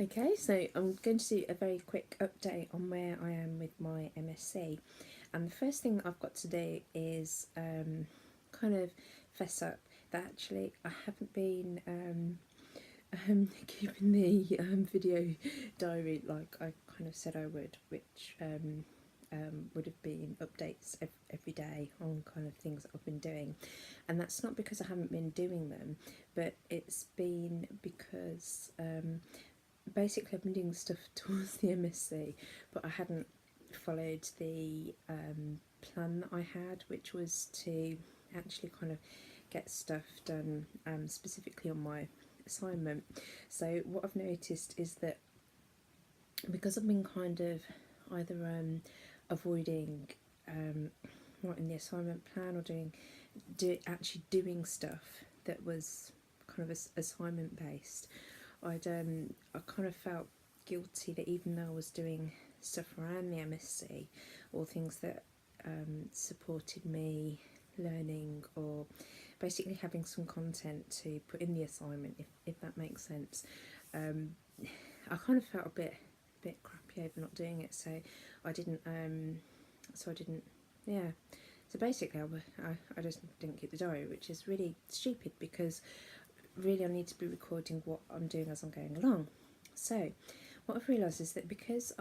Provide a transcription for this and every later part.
Okay, so I'm going to do a very quick update on where I am with my MSc. And the first thing I've got to do is kind of fess up that actually I haven't been keeping the video diary like I kind of said I would, which would have been updates every day on kind of things that I've been doing. And that's not because I haven't been doing them, but it's been because basically I've been doing stuff towards the MSc, but I hadn't followed the plan that I had, which was to actually kind of get stuff done specifically on my assignment. So what I've noticed is that because I've been kind of either avoiding writing the assignment plan or actually doing stuff that was kind of assignment based, I kind of felt guilty that even though I was doing stuff around the MSc or things that supported me learning or basically having some content to put in the assignment, if that makes sense, I kind of felt a bit crappy over not doing it. So I didn't. Yeah. So basically, I just didn't keep the diary, which is really stupid because really I need to be recording what I'm doing as I'm going along. So what I've realised is that because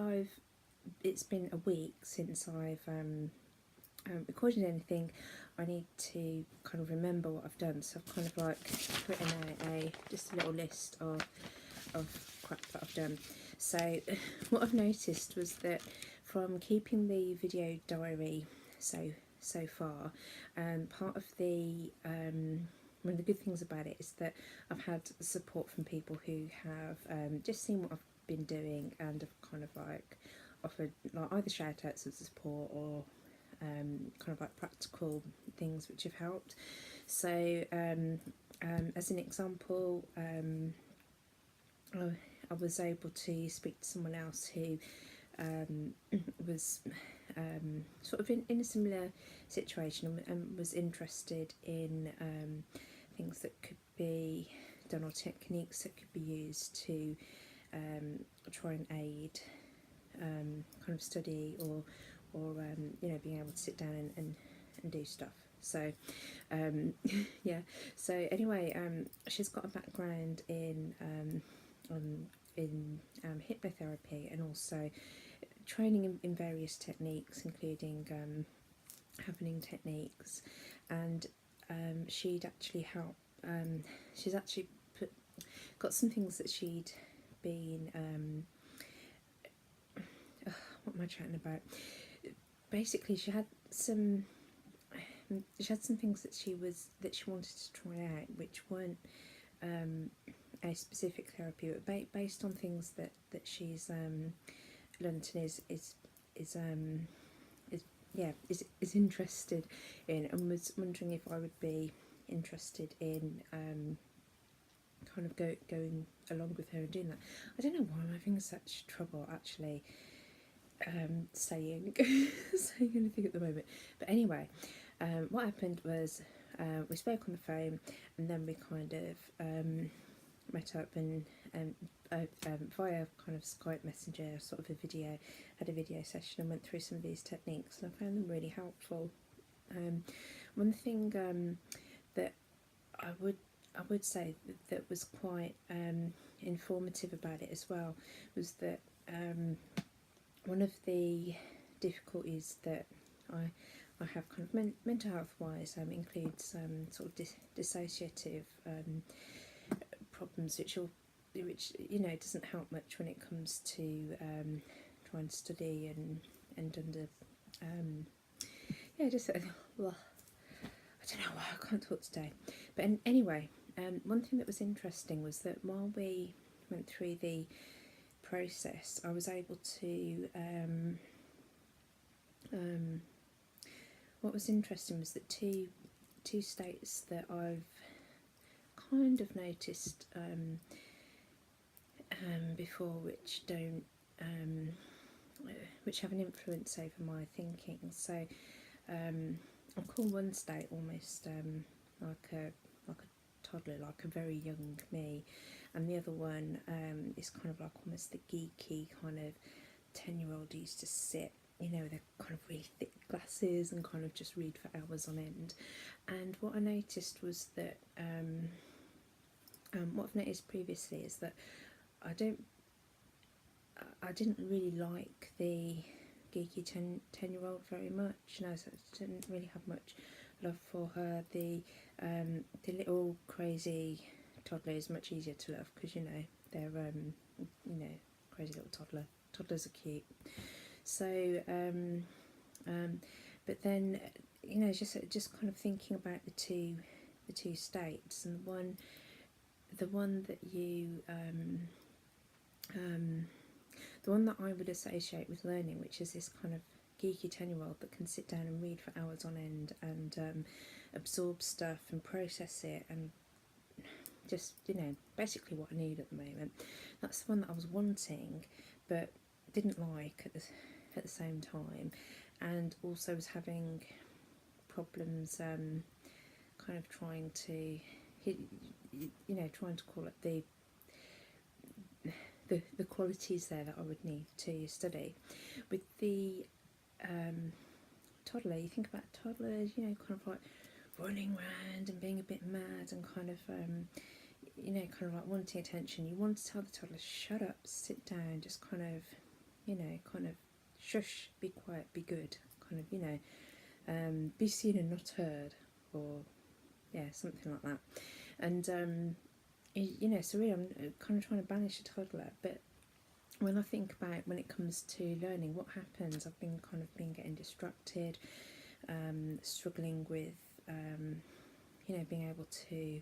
it's been a week since I've recorded anything, I need to kind of remember what I've done. So I've kind of like written out just a little list of crap that I've done. So what I've noticed was that from keeping the video diary so far, part of the one of the good things about it is that I've had support from people who have just seen what I've been doing and have kind of like offered like either shout outs of support or kind of like practical things which have helped. So as an example, I was able to speak to someone else who was sort of in a similar situation and was interested in things that could be done or techniques that could be used to try and aid kind of study or being able to sit down and do stuff. So yeah, so anyway, she's got a background in hypnotherapy and also training in various techniques, including happening techniques, and she'd actually helped. She's actually got some things that she'd been. What am I chatting about? Basically, she had some things that she wanted to try out, which weren't a specific therapy, but based on things that she's learnt and is interested in, and was wondering if I would be interested in kind of going along with her and doing that. I don't know why I'm having such trouble actually saying anything at the moment, but anyway, what happened was we spoke on the phone and then we kind of met up and via kind of Skype Messenger, sort of had a video session and went through some of these techniques, and I found them really helpful. One thing that I would say that was quite informative about it as well was that one of the difficulties that I have kind of mental health wise includes sort of dissociative problems, which doesn't help much when it comes to trying to study and under just well, I don't know why I can't talk today, but anyway, one thing that was interesting was that while we went through the process, I was able to what was interesting was that two states that I've kind of noticed before, which don't which have an influence over my thinking. So I'll call one state almost like a toddler, like a very young me, and the other one is kind of like almost the geeky kind of 10-year-old who used to sit, you know, with their kind of really thick glasses and kind of just read for hours on end. And what I noticed was that what I've noticed previously is that I didn't really like the geeky 10-year-old very much. You know, so I didn't really have much love for her. The little crazy toddler is much easier to love because, you know, they're you know, crazy little toddler. Toddlers are cute. So but then, you know, just kind of thinking about the two states, and the one that you the one that I would associate with learning, which is this kind of geeky 10-year-old that can sit down and read for hours on end and absorb stuff and process it, and just, you know, basically what I need at the moment. That's the one that I was wanting but didn't like at the same time, and also was having problems kind of trying to, you know, trying to call it the qualities there that I would need to study. With the toddler, you think about toddlers, you know, kind of like running around and being a bit mad and kind of you know, kind of like wanting attention. You want to tell the toddler, shut up, sit down, just kind of, you know, kind of shush, be quiet, be good, kind of, you know, be seen and not heard, or yeah, something like that. And you know, so really I'm kind of trying to banish a toddler. But when I think about when it comes to learning, what happens, I've been getting distracted, struggling with you know, being able to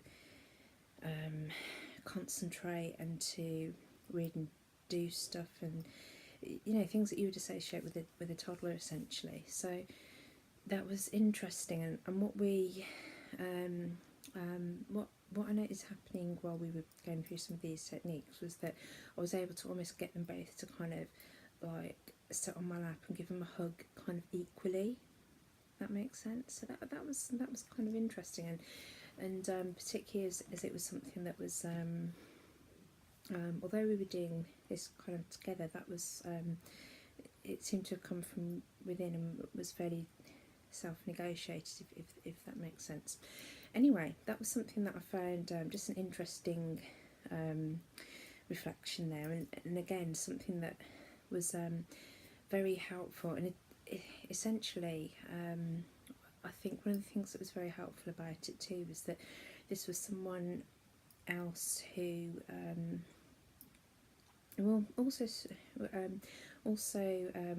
concentrate and to read and do stuff, and, you know, things that you would associate with a toddler essentially. So that was interesting, and what we what I noticed happening while we were going through some of these techniques was that I was able to almost get them both to kind of like sit on my lap and give them a hug kind of equally. That makes sense. So that was kind of interesting, and particularly as it was something that was although we were doing this kind of together, that was it seemed to have come from within and was fairly self-negotiated, if that makes sense. Anyway, that was something that I found just an interesting reflection there, and again something that was very helpful. And it essentially, I think one of the things that was very helpful about it too was that this was someone else who also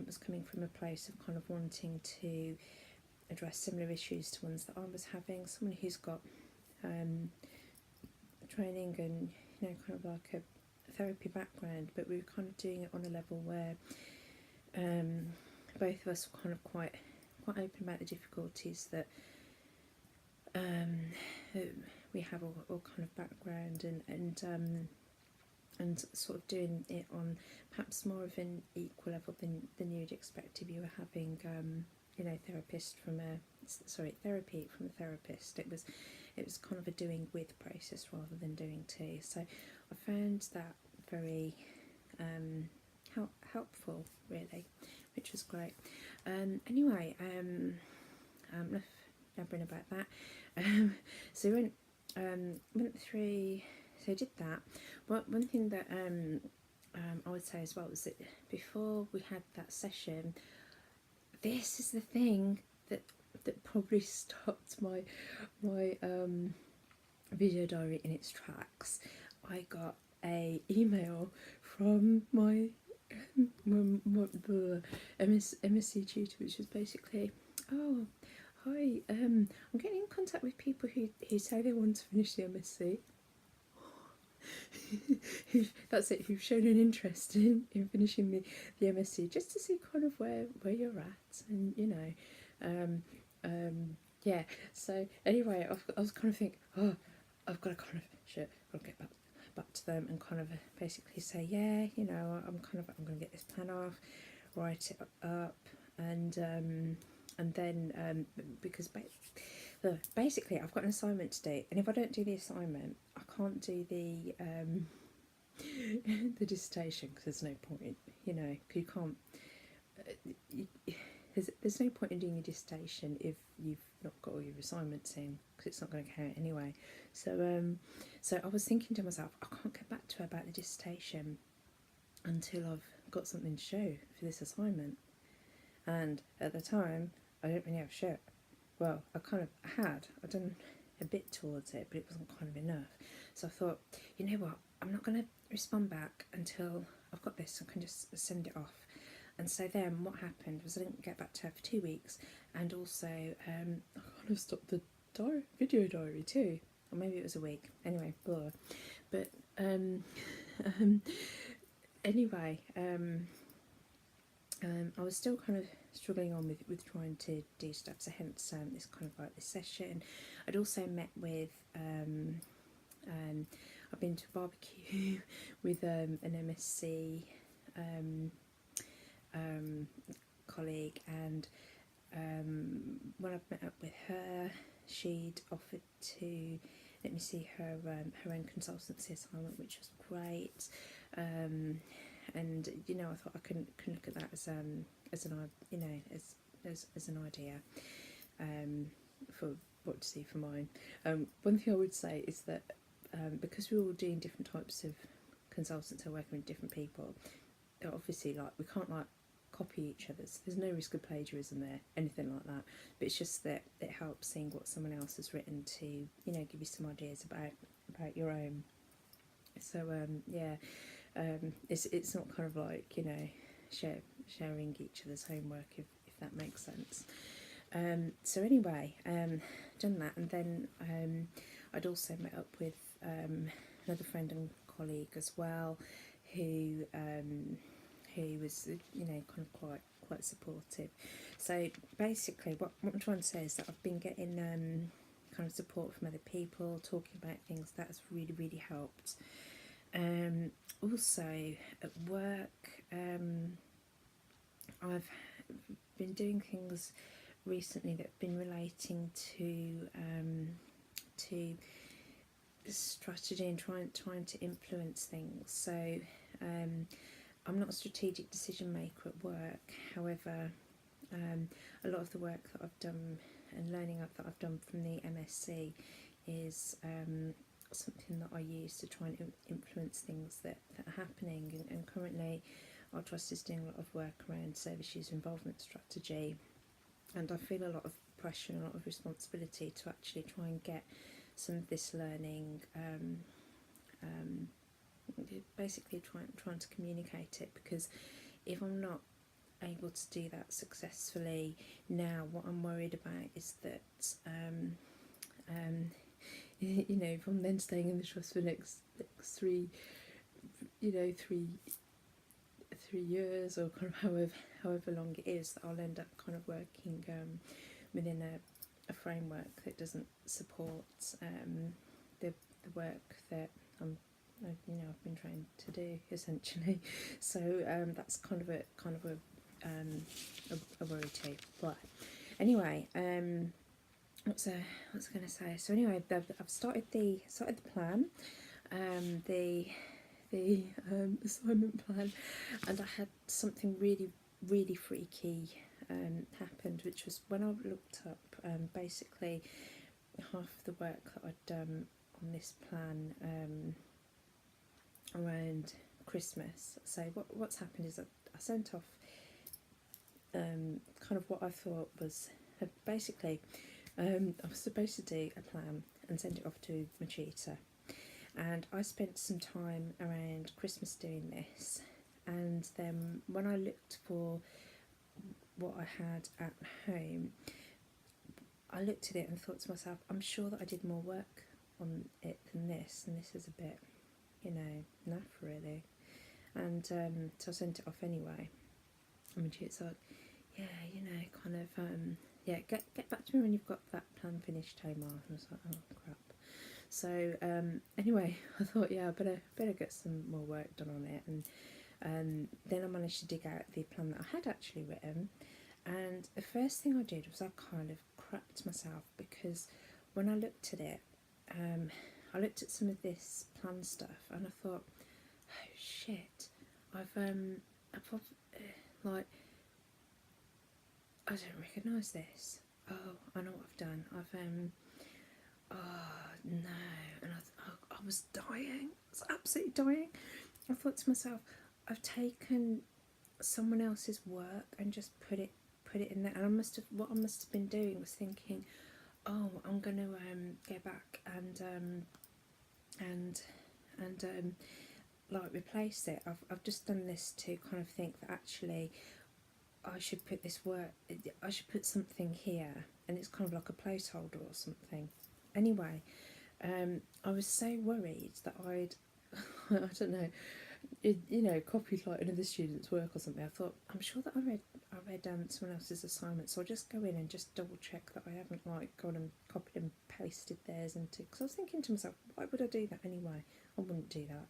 was coming from a place of kind of wanting to address similar issues to ones that I was having. Someone who's got training and, you know, kind of like a therapy background, but we were kind of doing it on a level where both of us were kind of quite open about the difficulties that we have, all kind of background, and sort of doing it on perhaps more of an equal level than you'd expect if you were having you know, therapy from a therapist. It was kind of a doing with process rather than doing to. So I found that very helpful, really, which was great. Anyway, enough blabbering about that. So we went through. So I did that. But one thing that I would say as well was that before we had that session, this is the thing that probably stopped my video diary in its tracks. I got a email from my MSc tutor, which was basically, oh, hi, I'm getting in contact with people who say they want to finish the MSc. That's it, who've shown an interest in finishing the MSc, just to see kind of where you're at, and, you know, yeah. So anyway, I was kind of thinking, oh, I've got to kind of I've got to get back to them and kind of basically say, yeah, you know, I'm going to get this plan off, write it up, and then because basically I've got an assignment to do, and if I don't do the assignment, I can't do the the dissertation, because there's no point, you know, 'cause you can't. There's no point in doing your dissertation if you've not got all your assignments in, because it's not going to count anyway. So so I was thinking to myself, I can't get back to her about the dissertation until I've got something to show for this assignment. And at the time, I don't really have shit. Well, I kind of had. I'd done a bit towards it, but it wasn't kind of enough. So I thought, you know what, I'm not going to respond back until I've got this. I can just send it off. And so then what happened was I didn't get back to her for 2 weeks, and also I kind of stopped the video diary too, or maybe it was a week. Anyway, blah. But anyway, I was still kind of struggling on with trying to do stuff, so hence this kind of like this session. I'd also met with I've been to a barbecue with an MSc colleague, and when I met up with her, she'd offered to let me see her own consultancy assignment, which was great. And you know, I thought I can look at that as an you know, as an idea for what to see for mine. One thing I would say is that because we're all doing different types of consultants and working with different people, obviously, like, we can't like copy each other's. There's no risk of plagiarism there, anything like that. But it's just that it helps seeing what someone else has written to, you know, give you some ideas about your own. So yeah, it's not kind of like, you know, sharing each other's homework, if that makes sense. So anyway, done that, and then I'd also met up with another friend and colleague as well, who was, you know, kind of quite supportive. So basically what I'm trying to say is that I've been getting kind of support from other people, talking about things. That has really helped. Also at work, I've been doing things recently that have been relating to strategy and trying to influence things. So I'm not a strategic decision maker at work. However, a lot of the work that I've done and learning that I've done from the MSc is something that I use to try and influence things that are happening. And currently our trust is doing a lot of work around service user involvement strategy, and I feel a lot of pressure and a lot of responsibility to actually try and get some of this learning, basically trying to communicate it, because if I'm not able to do that successfully now, what I'm worried about is that you know, if I'm then staying in the trust for the next 3 years, or kind of however long it is, that I'll end up kind of working within a framework that doesn't support the work that I've been trained to do, essentially. So that's kind of a worry too. But anyway, what's I going to say? So anyway, I've started the plan, the assignment plan, and I had something really freaky happened, which was when I looked up basically half of the work that I'd done on this plan around Christmas. So what's happened is I sent off kind of what I thought was basically I was supposed to do a plan and send it off to my tutor, and I spent some time around Christmas doing this, and then when I looked for what I had at home, I looked at it and thought to myself, I'm sure that I did more work on it than this, and this is a bit, you know, naff really. And so I sent it off anyway. I mean, it's like, yeah, you know, kind of, yeah, get back to me when you've got that plan finished, Tamar. And I was like, oh crap. So anyway, I thought, yeah, I better get some more work done on it, and then I managed to dig out the plan that I had actually written. And the first thing I did was I kind of cracked myself, because when I looked at it, I looked at some of this plan stuff and I thought, oh shit, like, I don't recognise this. Oh, I know what I've done. Oh no, and I was dying. I was absolutely dying. I thought to myself, I've taken someone else's work and just put it in there, and what I must have been doing was thinking, oh, I'm going to go back and like replace it. I've just done this to kind of think that actually I should put something here, and it's kind of like a placeholder or something. Anyway, I was so worried that I'd I don't know, copied like another student's work or something. I thought, I'm sure that I read someone else's assignment, so I'll just go in and just double check that I haven't like gone and copied and pasted theirs into. Because I was thinking to myself, why would I do that anyway? I wouldn't do that.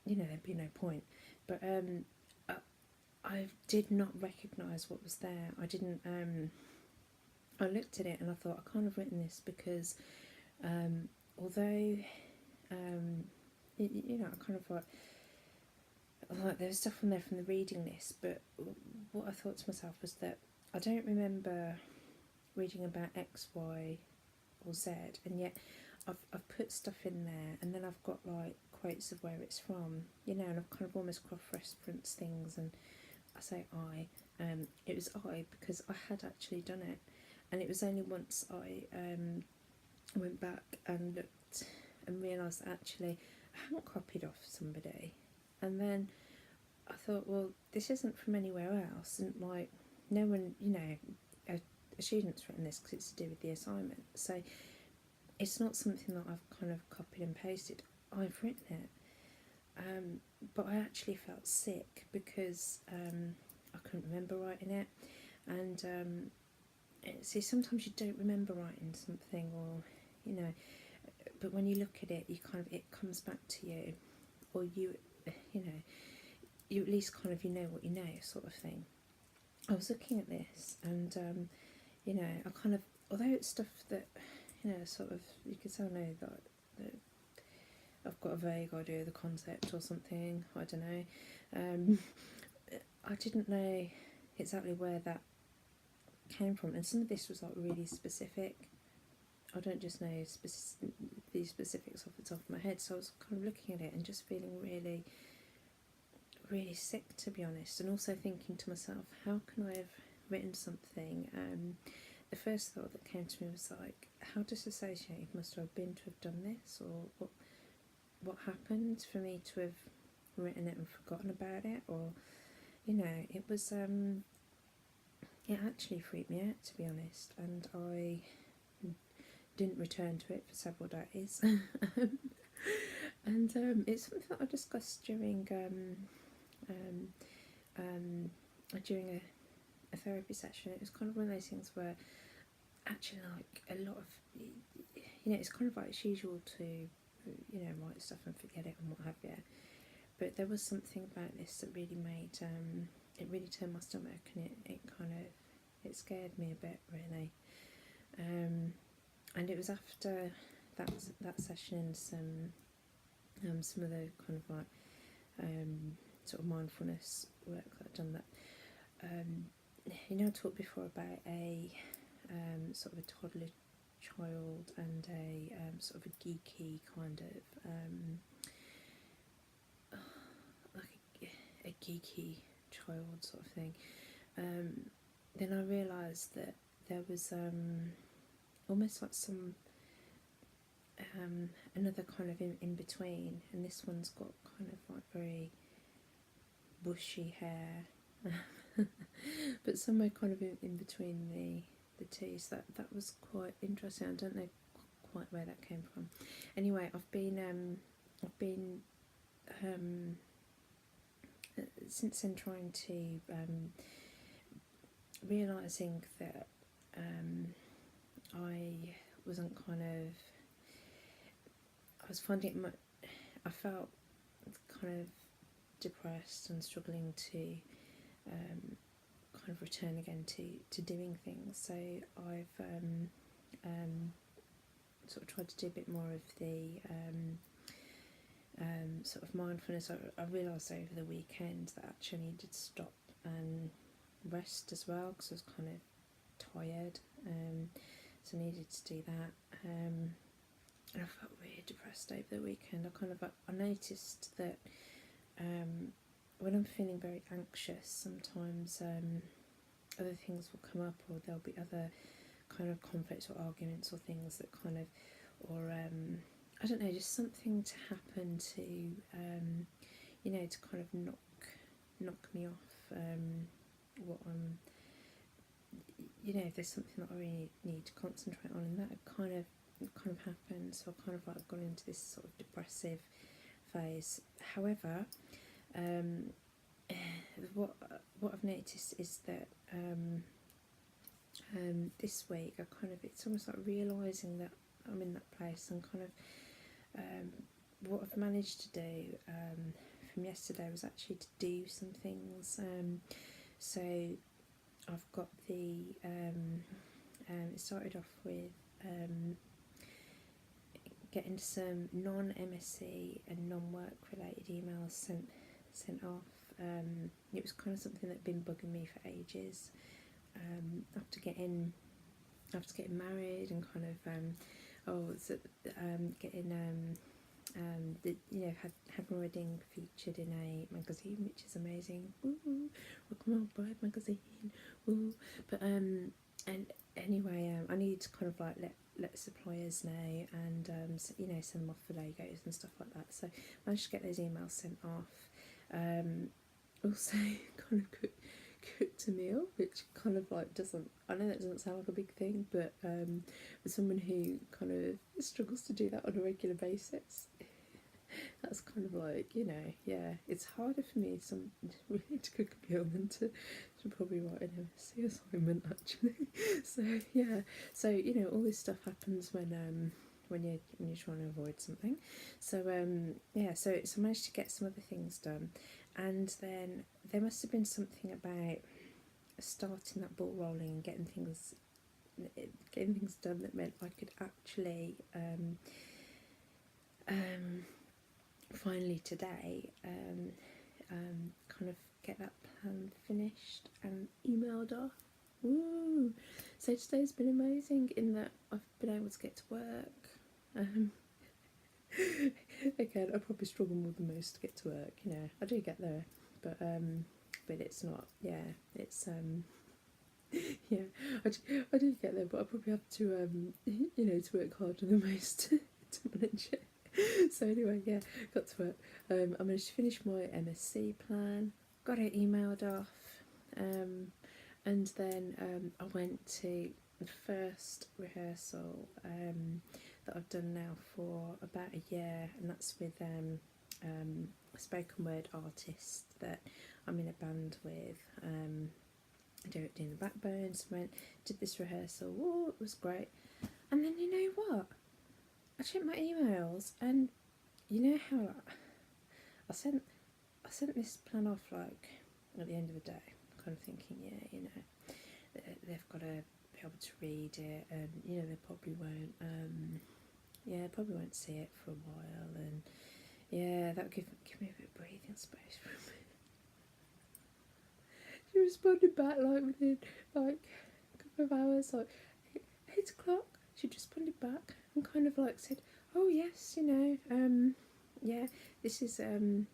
There'd be no point. But I did not recognise what was there. I didn't. I looked at it and I thought, I can't have written this because although I kind of like there was stuff on there from the reading list, but what I thought to myself was that I don't remember reading about X, Y or Z, and yet I've put stuff in there, and then I've got like quotes of where it's from, and I've kind of almost cross-referenced things, and I say it was I because I had actually done it, and it was only once I went back and looked and realised that actually I hadn't copied off somebody, and then I thought, well, this isn't from anywhere else, and like no one, a student's written this because it's to do with the assignment, so it's not something that I've kind of copied and pasted. I've written it, but I actually felt sick because I couldn't remember writing it, and see, sometimes you don't remember writing something, or but when you look at it, it comes back to you, or you at least kind of what you know, sort of thing. I was looking at this, and I kind of, although it's stuff that sort of you could say I know that I've got a vague idea of the concept or something. I don't know. I didn't know exactly where that came from, and some of this was like really specific. I don't just know these specifics off the top of my head, so I was kind of looking at it and just feeling really, really sick, to be honest, and also thinking to myself, how can I have written something? The first thought that came to me was like, how disassociated must I have been to have done this, or what happened for me to have written it and forgotten about it, or it was it actually freaked me out, to be honest, and I didn't return to it for several days. And it's something that I discussed during a therapy session. It was kind of one of those things where actually, like, a lot of it's kind of like it's usual to write stuff and forget it and what have you, but there was something about this that really made it really turned my stomach, and it scared me a bit, really. And it was after that session and some of the kind of like sort of mindfulness work that I've done, that I talked before about a sort of a toddler child and a sort of a geeky kind of like a geeky child sort of thing. Then I realised that there was almost like some another kind of in between, and this one's got kind of like very bushy hair but somewhere kind of in between the two, so that was quite interesting. I don't know quite where that came from. Anyway, I've been since then trying to realising that I wasn't I was finding it I felt kind of depressed and struggling to kind of return again to doing things. So I've sort of tried to do a bit more of the sort of mindfulness. I realised over the weekend that actually I needed to stop and rest as well, because I was kind of tired, so I needed to do that, and I felt really depressed over the weekend. I noticed that when I'm feeling very anxious, sometimes other things will come up, or there'll be other kind of conflicts or arguments or things that kind of, or I don't know, just something to happen to, you know, to kind of knock me off what I'm, you know, if there's something that I really need to concentrate on, and that kind of happened. So I kind of like gone into this sort of depressive phase. However, what I've noticed is that this week it's almost like realising that I'm in that place, and kind of what I've managed to do from yesterday was actually to do some things. So I've got the it started off with getting some non-MSc and non-work related emails sent off. It was kind of something that had been bugging me for ages. After getting married and kind of getting the, you know, had my wedding featured in a magazine, which is amazing. Woo, welcome on Bride magazine. Woo. But and anyway, I need to kind of like let suppliers know, and so, you know, send them off for logos and stuff like that. So I managed to get those emails sent off. Also kind of cooked a meal, which kind of like doesn't, I know that doesn't sound like a big thing, but for someone who kind of struggles to do that on a regular basis, that's kind of like, you know, yeah, it's harder for me really to cook a meal than to probably write an MSc assignment actually. So yeah, so you know, all this stuff happens when you're trying to avoid something. So yeah, so I managed to get some other things done, and then there must have been something about starting that ball rolling and getting things done that meant I could actually finally today kind of get that plan finished and emailed off. Woo! So today's been amazing in that I've been able to get to work. Again, I probably struggle more than most to get to work. You know, I do get there, but it's not. Yeah, it's yeah, I do get there, but I probably have to you know, to work harder than most to manage it. So anyway, yeah, got to work. I managed to finish my MSc plan, got it emailed off, and then I went to the first rehearsal that I've done now for about a year, and that's with a spoken word artist that I'm in a band with. Doing the backbones, did this rehearsal. Oh, it was great. And then you know what? I checked my emails, and you know how like, I sent this plan off like at the end of the day, kind of thinking, yeah, you know, they've got to be able to read it, and you know, they probably won't see it for a while, and yeah, that'll give me a bit of breathing space for a minute. She responded back like within like a couple of hours, like 8 o'clock. She responded back and kind of like said, "Oh yes, you know, yeah, this is you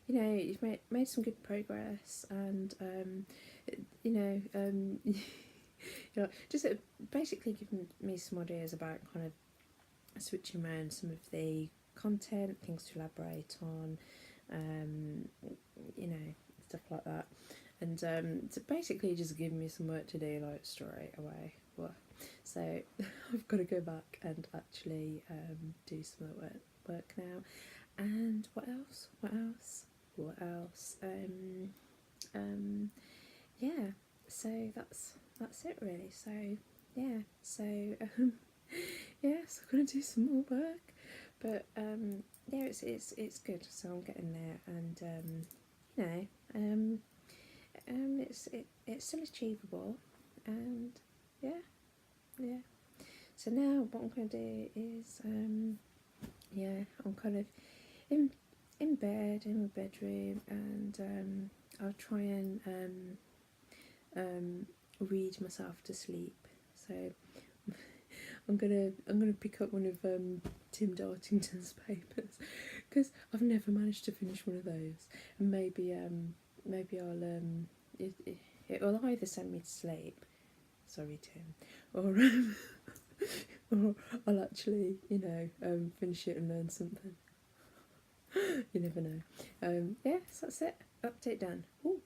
know, you've made some good progress, and you know, you know, just basically giving me some ideas about kind of switching around some of the content, things to elaborate on, you know, stuff like that." And so basically just giving me some work to do like straight away. Well, so I've got to go back and actually do some work now. And what else? Yeah, so that's it really. So yeah, so yeah, so I'm gonna do some more work, but yeah, it's good. So I'm getting there, and you know, it's still achievable, and yeah. So now what I'm going to do is I'm kind of in bed in my bedroom, and I'll try and read myself to sleep. So I'm gonna pick up one of Tim Dartington's papers, because I've never managed to finish one of those, and maybe I'll it will either send me to sleep, sorry Tim, or or I'll actually finish it and learn something. You never know. Yes, that's it. Update done. Ooh.